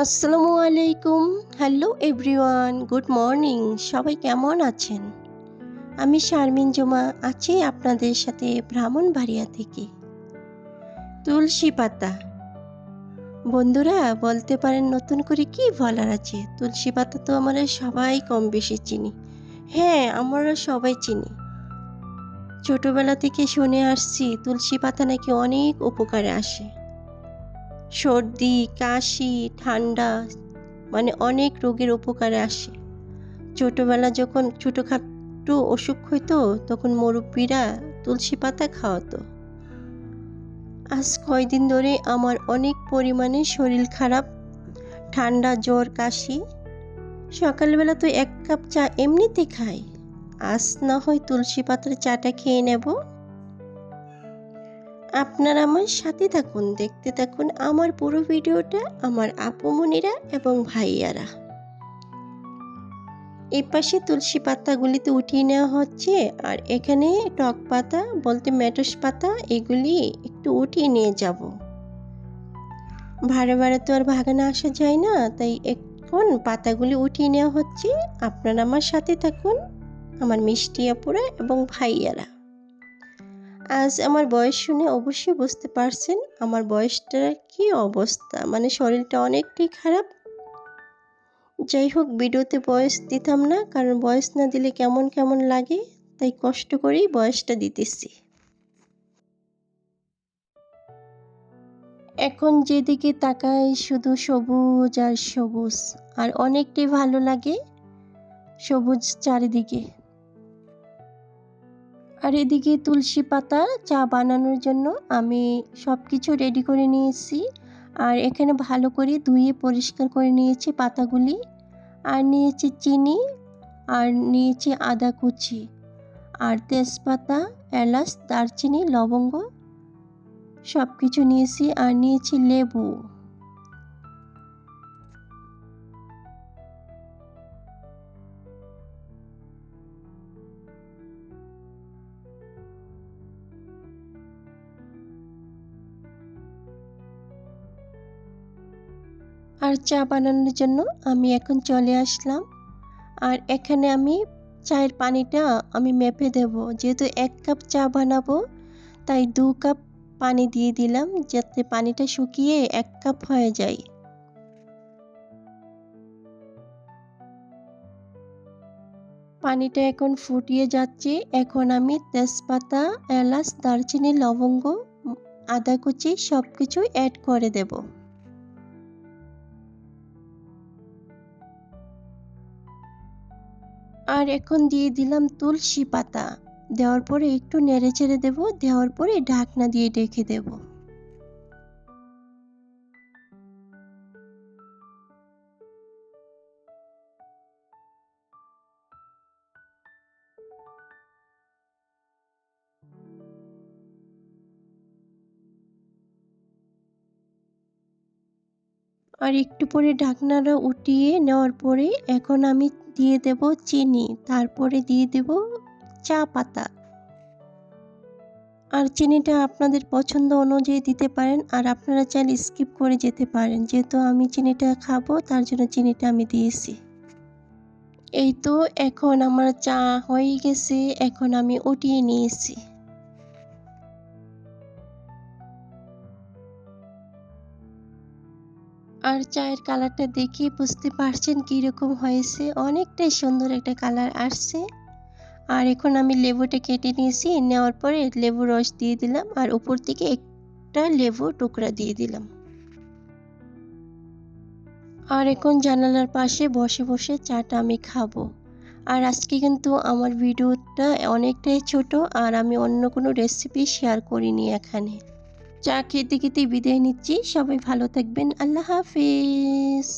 আসসালামু আলাইকুম। Hello everyone, good morning. সবাই কেমন আছেন? আমি শারমিন জুমা আছি আপনাদের সাথে ব্রাহ্মণবাড়িয়া থেকে। তুলসী পাতা। বন্ধুরা বলতে পারেন নতুন করে কি বলার আছে? তুলসী পাতা তো আমরা সবাই কম বেশি চিনি। হ্যাঁ, আমরা সবাই চিনি। ছোটবেলা থেকে শুনে আসছি তুলসী পাতা নাকি অনেক উপকারে আসে। সর্দি, কাশি, ঠান্ডা অনেক রোগের উপকারে আসে। ছোটবেলা যখন ছোটখাটো অসুখ হইতো তখন মুরব্বিরা তুলসী পাতা খাওয়াতো। আজ কয়দিন ধরে আমার অনেক পরিমাণে শরীর খারাপ, ঠান্ডা, জ্বর, কাশি। সকালবেলা তো 1 কাপ চা এমনিতে খাই, আজ না হয় তুলসী পাতার চাটা খেয়ে নেব। আপনারা আমার সাথে থাকুন, দেখতে থাকুন আমার পুরো ভিডিওটা, আমার আপুমনিরা এবং ভাইয়ারা। এই পাশে তুলসী পাতাগুলিতে উঠিয়ে নেওয়া হচ্ছে, আর এখানে টক পাতা বলতে মেটস পাতা, এগুলি একটু উঠিয়ে নিয়ে যাব। ভাড়া ভাড়া তো আর ভাগানো আসা যায় না, তাই এখন পাতাগুলি উঠিয়ে নেওয়া হচ্ছে। আপনারা আমার সাথে থাকুন, আমার মিষ্টি আপুরা এবং ভাইয়ারা। আজ আমার বয়স শুনে অবশ্যই বুঝতে পারছেন আমার বয়সটার কি অবস্থা, শরীরটা অনেকটাই খারাপ। যাই হোক, ভিডিওতে ভয়েস দিতাম না, কারণ ভয়েস না দিলে কেমন কেমন লাগে, তাই কষ্ট করেই ভয়েসটা দিতেছি। এখন যেদিকে তাকাই শুধু সবুজ আর সবুজ, আর অনেকটাই ভালো লাগে সবুজ চারিদিকে। আর এদিকে তুলসী পাতা চা বানানোর জন্য আমি সব কিছু রেডি করে নিয়েছি, আর এখানে ভালো করে ধুয়ে পরিষ্কার করে নিয়েছি পাতাগুলি। আর নিয়েছি চিনি, আর নিয়েছি আদা কুচি, আর তেজপাতা, এলাচ, দারচিনি, লবঙ্গ সব কিছু নিয়েছি, আর নিয়েছি লেবু। আর চা বানানোর জন্য আমি এখন চলে আসলাম। আর এখানে আমি চায়ের পানিটা আমি মেপে দেব, যেহেতু 1 কাপ চা বানাবো তাই 2 কাপ পানি দিয়ে দিলাম, যাতে পানিটা শুকিয়ে 1 কাপ হয়ে যায়। পানিটা এখন ফুটিয়ে যাচ্ছে। এখন আমি তেজপাতা, এলাচ, দারচিনি, লবঙ্গ, আদা কুচি সব কিছু অ্যাড করে দেব। আর এখন দিয়ে দিলাম তুলসী পাতা। দেওয়ার পরে একটু নেড়েচেড়ে দেব, দেওয়ার পরে ঢাকনা দিয়ে ঢেকে দেব। আর একটু পরে ঢাকনাটা উঠিয়ে নেওয়ার পরে এখন আমি দিয়ে দেব চিনি, তারপরে দিয়ে দেব চা পাতা। আর চিনিটা আপনাদের পছন্দ অনুযায়ী দিতে পারেন, আর আপনারা চাইলে স্কিপ করে যেতে পারেন। যেহেতু আমি চিনিটা খাবো তার জন্য চিনিটা আমি দিয়েছি। এই তো এখন আমার চা হয়ে গেছে, এখন আমি উঠিয়ে নিয়েছি। আর চায়ের কালারটা দেখে বুঝতে পারছেন কীরকম হয়েছে, অনেকটাই সুন্দর একটা কালার আসছে। আর এখন আমি লেবুটা কেটে নিয়েছি, নেওয়ার পরে লেবুর রস দিয়ে দিলাম, আর উপর থেকে একটা লেবু টুকরা দিয়ে দিলাম। আর এখন জানালার পাশে বসে বসে চাটা আমি খাবো। আর আজকে কিন্তু আমার ভিডিওটা অনেকটাই ছোট, আর আমি অন্য কোনো রেসিপি শেয়ার করিনি এখানে। চা খেতে খেতে বিদায় নিচ্ছি। সবাই ভালো থাকবেন। আল্লাহ হাফেজ।